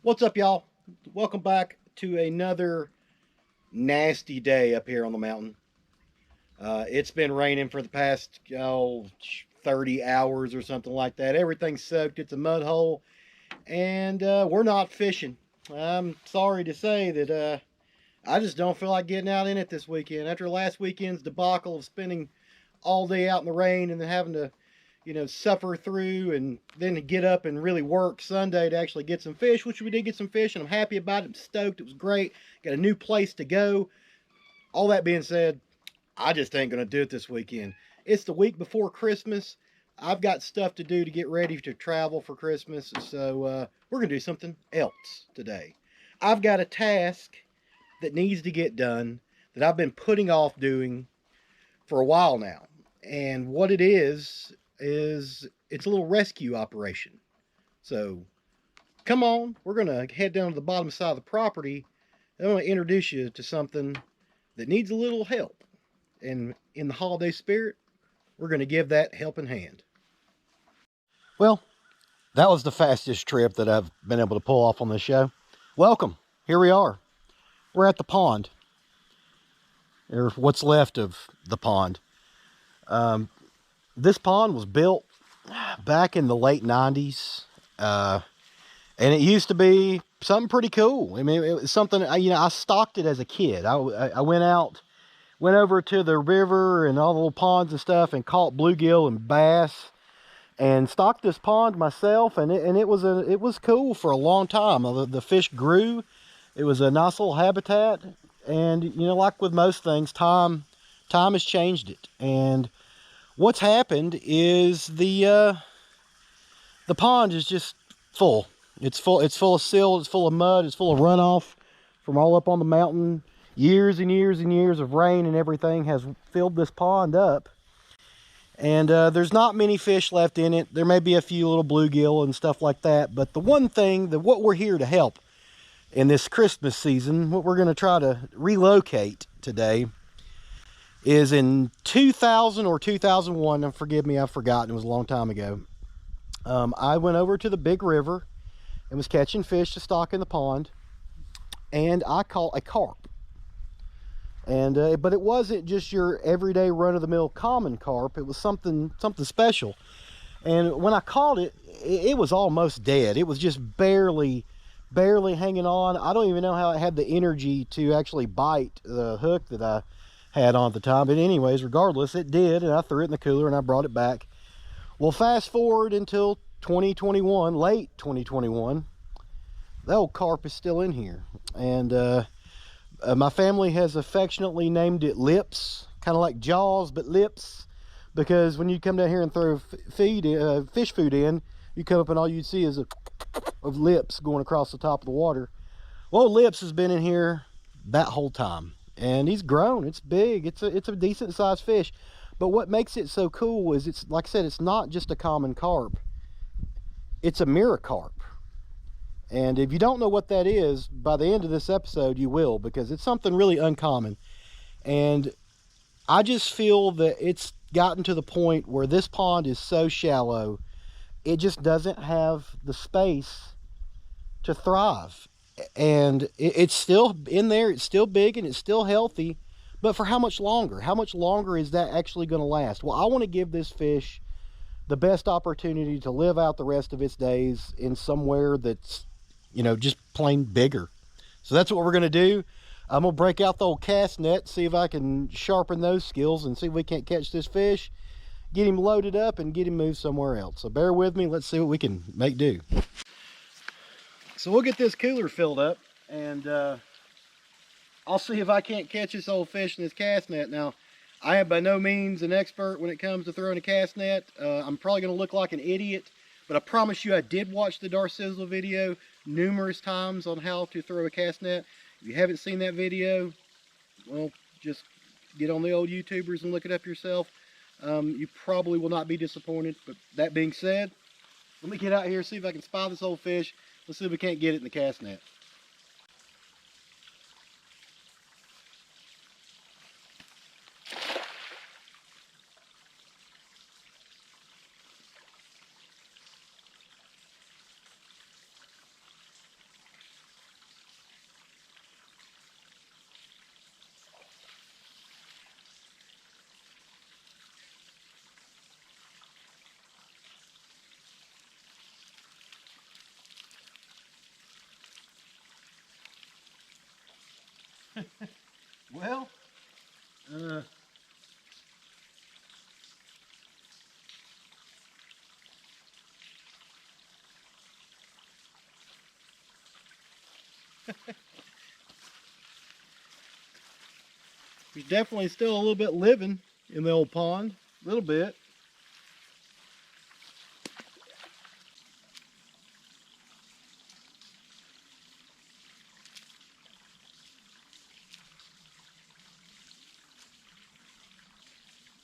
What's up, y'all? Welcome back to another nasty day up here on the mountain. It's been raining for the past 30 hours or something like that. Everything's soaked. It's a mud hole, and we're not fishing. I'm sorry to say that I just don't feel like getting out in it this weekend. After last weekend's debacle of spending all day out in the rain and then having to suffer through and then to get up and really work Sunday to actually get some fish, which we did get some fish, and I'm happy about it. I'm stoked. It was great. Got a new place to go. All that being said, I just ain't going to do it this weekend. It's the week before Christmas. I've got stuff to do to get ready to travel for Christmas, so we're going to do something else today. I've got a task that needs to get done that I've been putting off doing for a while now. And what it is it's a little rescue operation. So come on, we're going to head down to the bottom side of the property. I'm going to introduce you to something that needs a little help. And in the holiday spirit, we're going to give that helping hand. Well, that was the fastest trip that I've been able to pull off on this show. Welcome. Here we are. We're at the pond, or what's left of the pond. This pond was built back in the late 90s. And it used to be something pretty cool. I mean, it was something, I stocked it as a kid. I went over to the river and all the little ponds and stuff and caught bluegill and bass and stocked this pond myself. And it was cool for a long time. The fish grew. It was a nice little habitat. And, like with most things, time has changed it. And what's happened is the pond is just full. It's full of silt, it's full of mud, it's full of runoff from all up on the mountain. Years and years and years of rain and everything has filled this pond up. And there's not many fish left in it. There may be a few little bluegill and stuff like that. But the one thing, what we're here to help in this Christmas season, what we're going to try to relocate today, is in 2000 or 2001, and forgive me, I've forgotten, it was a long time ago. I went over to the big river and was catching fish to stock in the pond, and I caught a carp. And but it wasn't just your everyday run-of-the-mill common carp. It was something special. And when I caught it, it was almost dead. It was just barely hanging on. I don't even know how it had the energy to actually bite the hook that I had on at the time. But anyways, regardless, it did, and I threw it in the cooler and I brought it back. Well, fast forward until 2021, late 2021, the old carp is still in here. And my family has affectionately named it Lips, kind of like Jaws, but Lips, because when you come down here and throw fish food in, you come up and all you'd see is of lips going across the top of the water. Well, Lips has been in here that whole time, and he's grown. It's big. It's a decent sized fish. But what makes it so cool is, it's like I said, it's not just a common carp. It's a mirror carp. And if you don't know what that is, by the end of this episode, you will, because it's something really uncommon. And I just feel that it's gotten to the point where this pond is so shallow, it just doesn't have the space to thrive. And it's still in there, it's still big, and it's still healthy. But for how much longer? How much longer is that actually going to last? Well, I want to give this fish the best opportunity to live out the rest of its days in somewhere that's, just plain bigger. So that's what we're going to do. I'm going to break out the old cast net, see if I can sharpen those skills and see if we can't catch this fish, get him loaded up, and get him moved somewhere else. So bear with me. Let's see what we can make do. So we'll get this cooler filled up, and I'll see if I can't catch this old fish in this cast net. Now, I am by no means an expert when it comes to throwing a cast net. I'm probably going to look like an idiot, but I promise you I did watch the Darcizzle video numerous times on how to throw a cast net. If you haven't seen that video, well, just get on the old YouTubers and look it up yourself. You probably will not be disappointed. But that being said, let me get out here, see if I can spy this old fish. Let's see if we can't get it in the cast net. Well, he's definitely still a little bit living in the old pond. A little bit.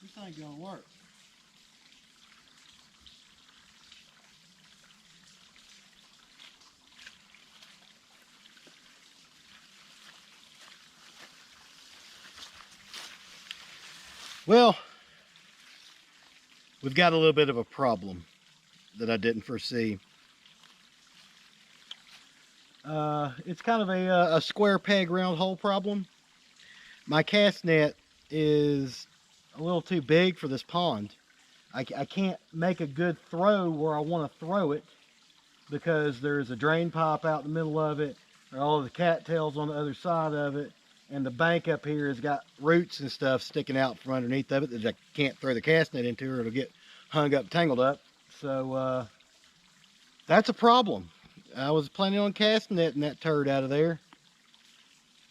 This ain't gonna work. Well, we've got a little bit of a problem that I didn't foresee. It's kind of a square peg round hole problem. My cast net is a little too big for this pond. I can't make a good throw where I want to throw it because there's a drain pipe out in the middle of it, and all of the cattails on the other side of it, and the bank up here has got roots and stuff sticking out from underneath of it that I can't throw the cast net into or it'll get hung up, tangled up. So that's a problem. I was planning on cast netting that turd out of there.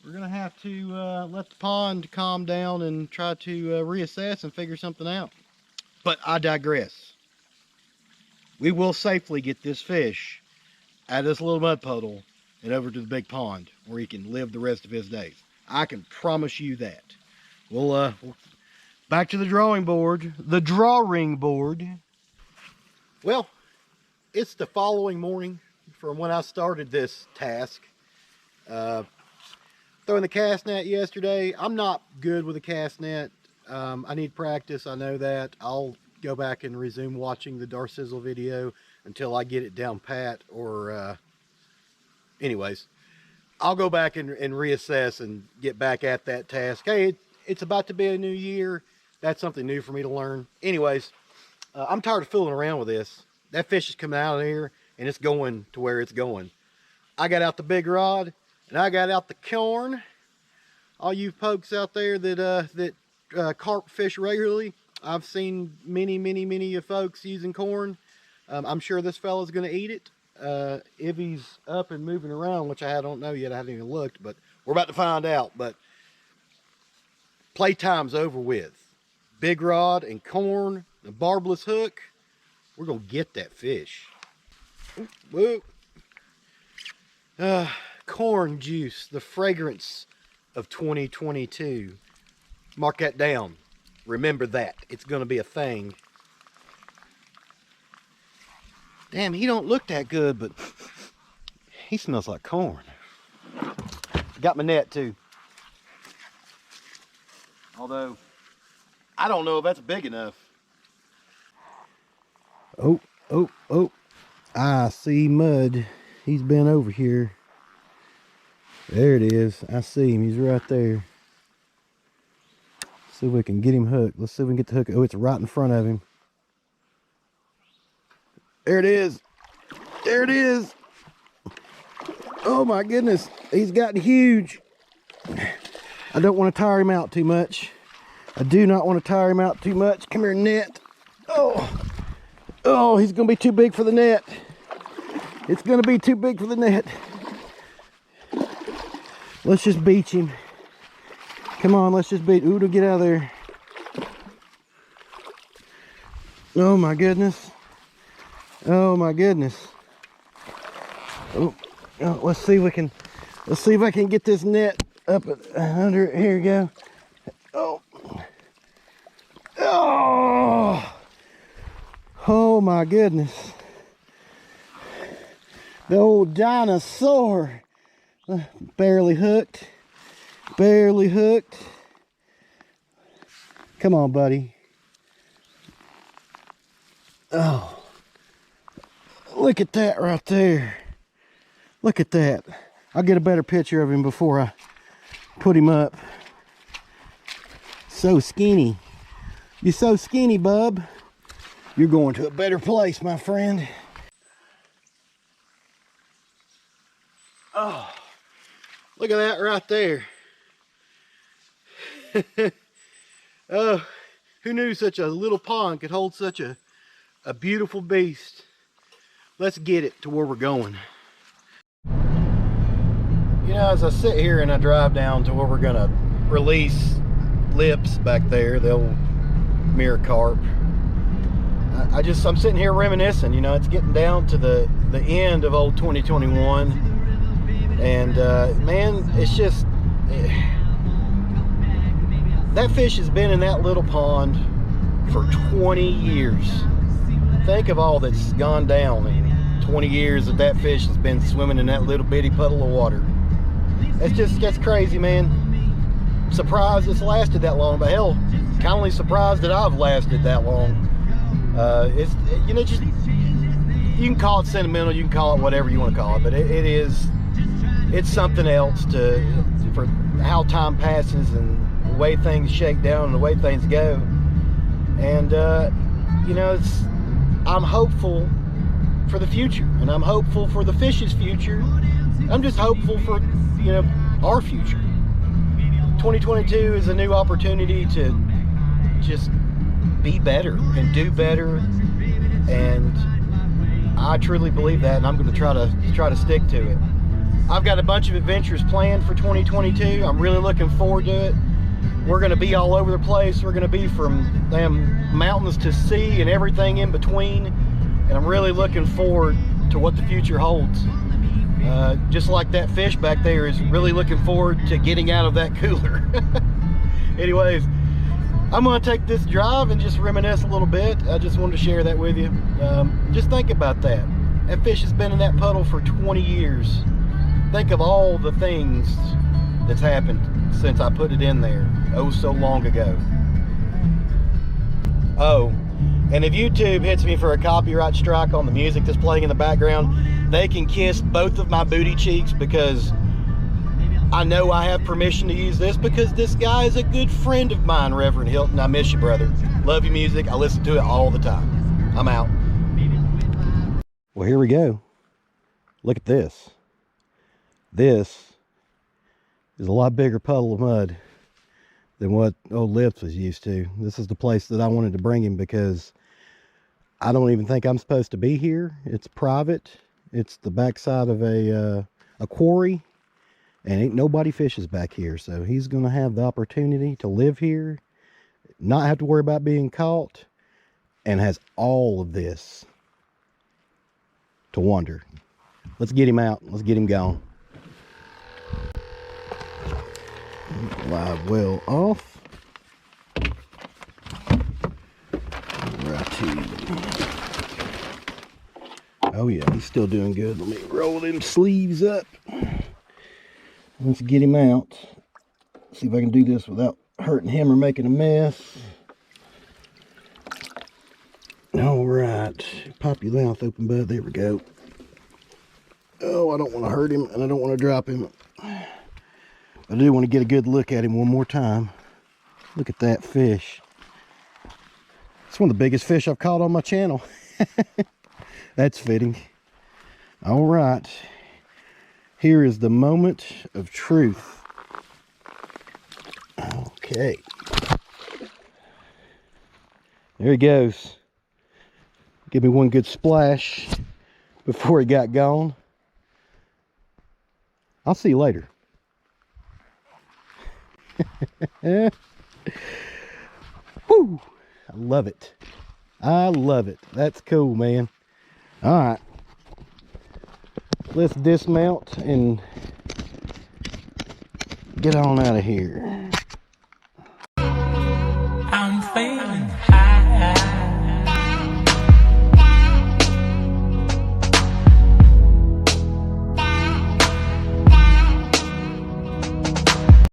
We're gonna have to let the pond calm down and try to reassess and figure something out. But I digress. We will safely get this fish out of this little mud puddle and over to the big pond where he can live the rest of his days. I can promise you that. We'll back to the drawing board. The drawing board. Well, it's the following morning from when I started this task. Throwing the cast net yesterday. I'm not good with a cast net. I need practice, I know that. I'll go back and resume watching the Darcizzle video until I get it down pat, or anyways, I'll go back and reassess and get back at that task. Hey, it's about to be a new year. That's something new for me to learn. Anyways, I'm tired of fooling around with this. That fish is coming out of here and it's going to where it's going. I got out the big rod and I got out the corn. All you folks out there that carp fish regularly, I've seen many of folks using corn. I'm sure this fella's going to eat it if he's up and moving around, which I don't know yet. I haven't even looked, but we're about to find out. But playtime's over with. Big rod and corn, the barbless hook. We're going to get that fish. Whoa. Corn juice, the fragrance of 2022. Mark that down. Remember that. It's going to be a thing. Damn, he don't look that good, but he smells like corn. Got my net too. Although, I don't know if that's big enough. Oh. I see mud. He's been over here. There it is. I see him. He's right there. See if we can get him hooked. Let's see if we can get the hook. Oh, it's right in front of him. There it is. There it is. Oh my goodness. He's gotten huge. I don't want to tire him out too much. I do not want to tire him out too much. Come here, net. Oh, he's going to be too big for the net. It's going to be too big for the net. Let's just beach him. Come on, let's just beat. Ooh, to get out of there. Oh my goodness. Oh my goodness. Oh, let's see if I can get this net up under. Here we go. Oh my goodness. The old dinosaur. Barely hooked. Barely hooked. Come on, buddy. Oh. Look at that right there. Look at that. I'll get a better picture of him before I put him up. So skinny. You're so skinny, bub. You're going to a better place, my friend. Oh, look at that right there. Oh, who knew such a little pond could hold such a beautiful beast? Let's get it to where we're going. You know, as I sit here and I drive down to where we're gonna release lips back there, the old mirror carp, I'm sitting here reminiscing. You know, it's getting down to the end of old 2021, and man, it's just that fish has been in that little pond for 20 years. Think of all that's gone down in 20 years that fish has been swimming in that little bitty puddle of water. That's crazy, man. Surprised it's lasted that long, but hell, kind of surprised that I've lasted that long. It's, you know, just, you can call it sentimental, you can call it whatever you want to call it, but it's something else for how time passes and the way things shake down and the way things go. And you know, I'm hopeful for the future, and I'm hopeful for the fish's future. I'm just hopeful for, you know, our future. 2022 is a new opportunity to just be better and do better, and I truly believe that, and I'm going to try to stick to it. I've got a bunch of adventures planned for 2022. I'm really looking forward to it. We're going to be all over the place. We're going to be from damn mountains to sea and everything in between, and I'm really looking forward to what the future holds. Just like that fish back there is really looking forward to getting out of that cooler. Anyways, I'm going to take this drive and just reminisce a little bit. I just wanted to share that with you. Just think about that. That fish has been in that puddle for 20 years. Think of all the things that's happened since I put it in there, oh so long ago. Oh, and if YouTube hits me for a copyright strike on the music that's playing in the background, they can kiss both of my booty cheeks, because I know I have permission to use this, because this guy is a good friend of mine, Reverend Hilton. I miss you, brother. Love your music. I listen to it all the time. I'm out. Well, here we go. Look at this. This is a lot bigger puddle of mud than what old Lips was used to. This is the place that I wanted to bring him, because I don't even think I'm supposed to be here. It's private. It's the backside of a quarry, and ain't nobody fishes back here. So he's going to have the opportunity to live here, not have to worry about being caught, and has all of this to wonder. Let's get him out. Let's get him gone. Live well off. Righty. Oh yeah, he's still doing good. Let me roll them sleeves up. Let's get him out. See if I can do this without hurting him or making a mess. All right, pop your mouth open, bud. There we go. Oh, I don't want to hurt him, and I don't want to drop him. I do want to get a good look at him one more time. Look at that fish. It's one of the biggest fish I've caught on my channel. That's fitting. All right. Here is the moment of truth. Okay. There he goes. Give me one good splash before he got gone. I'll see you later. Woo! I love it. I love it. That's cool, man. All right. Let's dismount and get on out of here.